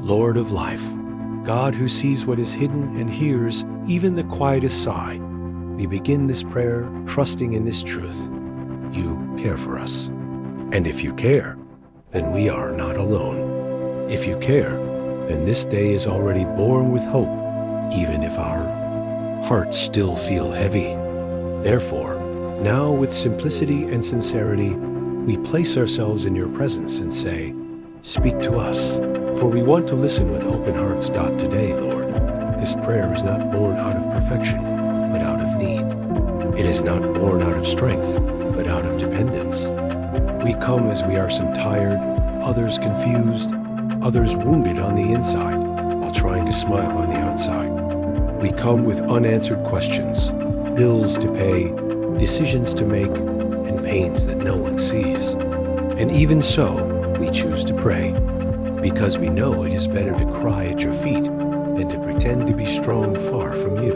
Lord of life, God who sees what is hidden and hears even the quietest sigh, we begin this prayer trusting in this truth. You care for us. And if you care, then we are not alone. If you care, then this day is already born with hope, even if our hearts still feel heavy. Therefore, now with simplicity and sincerity, we place ourselves in your presence and say, speak to us, for we want to listen with open hearts. Today, Lord, this prayer is not born out of perfection, but out of need. It is not born out of strength, but out of dependence. We come as we are, some tired, others confused, others wounded on the inside, while trying to smile on the outside. We come with unanswered questions, bills to pay, decisions to make, and pains that no one sees. And even so, we choose to pray, because we know it is better to cry at your feet than to pretend to be strong far from you.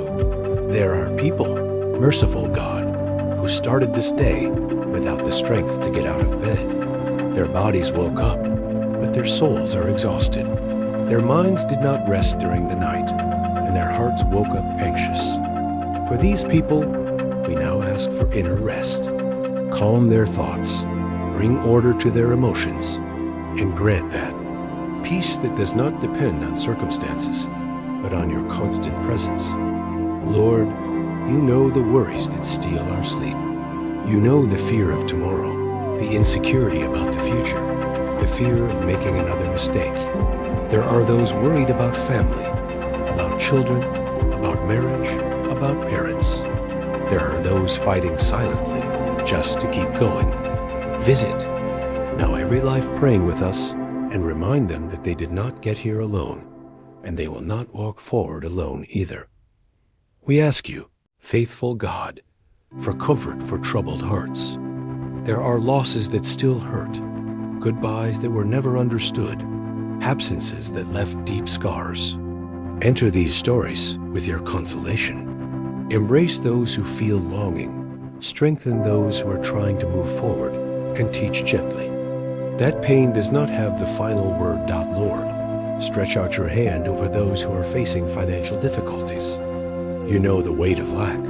There are people, merciful God, who started this day without the strength to get out of bed. Their bodies woke up, but their souls are exhausted. Their minds did not rest during the night, and their hearts woke up anxious. For these people, we now ask for inner rest. Calm their thoughts, bring order to their emotions, and grant that peace that does not depend on circumstances, but on your constant presence. Lord, you know the worries that steal our sleep. You know the fear of tomorrow, the insecurity about the future, the fear of making another mistake. There are those worried about family, about children, about marriage, about parents. There are those fighting silently just to keep going. Visit now every life praying with us, and remind them that they did not get here alone, and they will not walk forward alone either. We ask you, faithful God, for comfort for troubled hearts. There are losses that still hurt, goodbyes that were never understood, absences that left deep scars. Enter these stories with your consolation. Embrace those who feel longing, strengthen those who are trying to move forward, and teach gently. That pain does not have the final word. Lord, stretch out your hand over those who are facing financial difficulties. You know the weight of lack,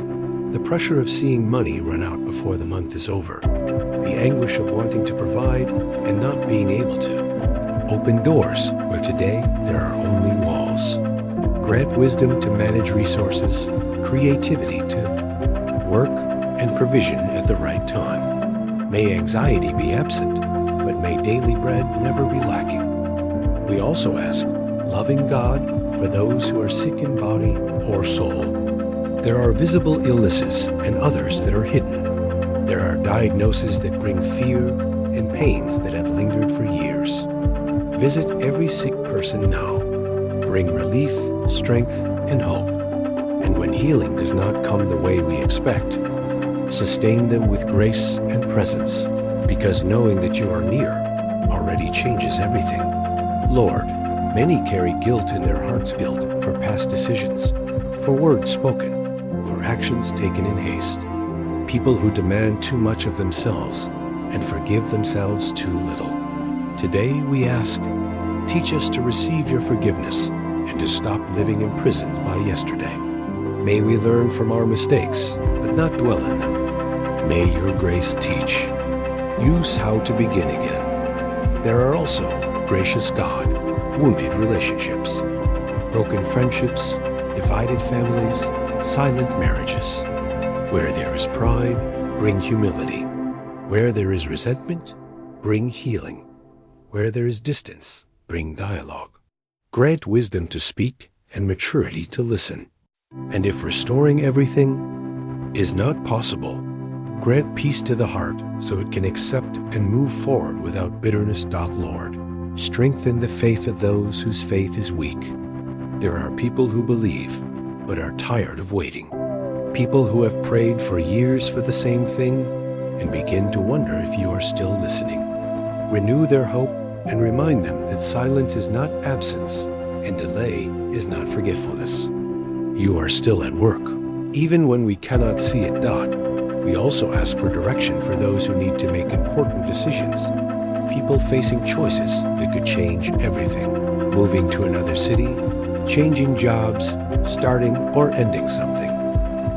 the pressure of seeing money run out before the month is over, the anguish of wanting to provide and not being able to. Open doors where today there are only walls. Grant wisdom to manage resources, creativity to work, and provision at the right time. May anxiety be absent, but may daily bread never be lacking. We also ask, loving God, for those who are sick in body or soul. There are visible illnesses and others that are hidden. There are diagnoses that bring fear and pains that have lingered for years. Visit every sick person now. Bring relief, strength, and hope. And when healing does not come the way we expect, sustain them with grace and presence, because knowing that you are near already changes everything. Lord, many carry guilt in their heart's guilt for past decisions, for words spoken, for actions taken in haste. People who demand too much of themselves and forgive themselves too little. Today we ask, teach us to receive your forgiveness and to stop living imprisoned by yesterday. May we learn from our mistakes, but not dwell in them. May your grace teach. Use how to begin again. There are also, gracious God, wounded relationships, broken friendships, divided families, silent marriages. Where there is pride, bring humility. Where there is resentment, bring healing. Where there is distance, bring dialogue. Grant wisdom to speak and maturity to listen. And if restoring everything is not possible, grant peace to the heart so it can accept and move forward without bitterness. Lord, strengthen the faith of those whose faith is weak. There are people who believe, but are tired of waiting. People who have prayed for years for the same thing and begin to wonder if you are still listening. Renew their hope and remind them that silence is not absence and delay is not forgetfulness. You are still at work, even when we cannot see it. We also ask for direction for those who need to make important decisions, people facing choices that could change everything. moving to another city, changing jobs, starting or ending something.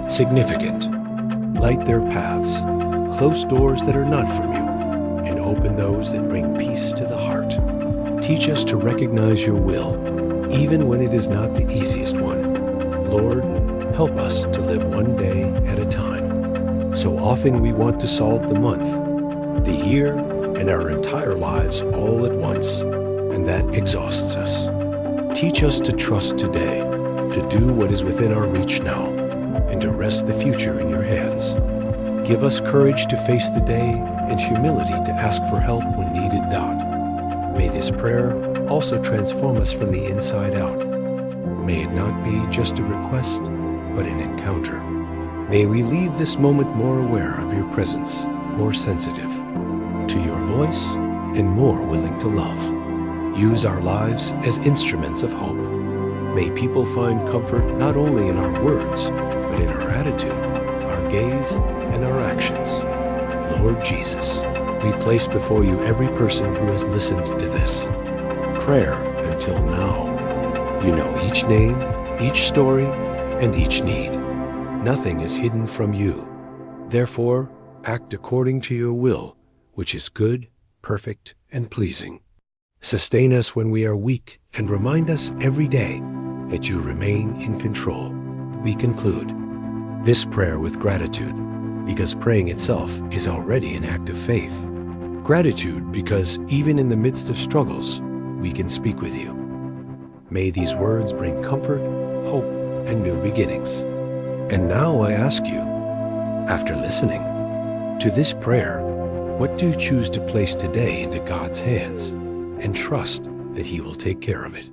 Significant. Light their paths, close doors that are not from you, and open those that bring peace to the heart. Teach us to recognize your will, even when it is not the easiest one. Lord, help us to live one day at a time. So often we want to solve the month, the year, and our entire lives all at once, and that exhausts us. Teach us to trust today, to do what is within our reach now, and to rest the future in your hands. Give us courage to face the day and humility to ask for help when needed. May this prayer also transform us from the inside out. May it not be just a request, but an encounter. May we leave this moment more aware of your presence, more sensitive to your voice, and more willing to love. Use our lives as instruments of hope. May people find comfort not only in our words, but in our attitude, our gaze, and our actions. Lord Jesus, we place before you every person who has listened to this prayer until now. You know each name, each story, and each need. Nothing is hidden from you. Therefore, act according to your will, which is good, perfect, and pleasing. Sustain us when we are weak and remind us every day that you remain in control. We conclude this prayer with gratitude, because praying itself is already an act of faith. Gratitude because even in the midst of struggles, we can speak with you. May these words bring comfort, hope, and new beginnings. And now I ask you, after listening to this prayer, what do you choose to place today into God's hands and trust that He will take care of it?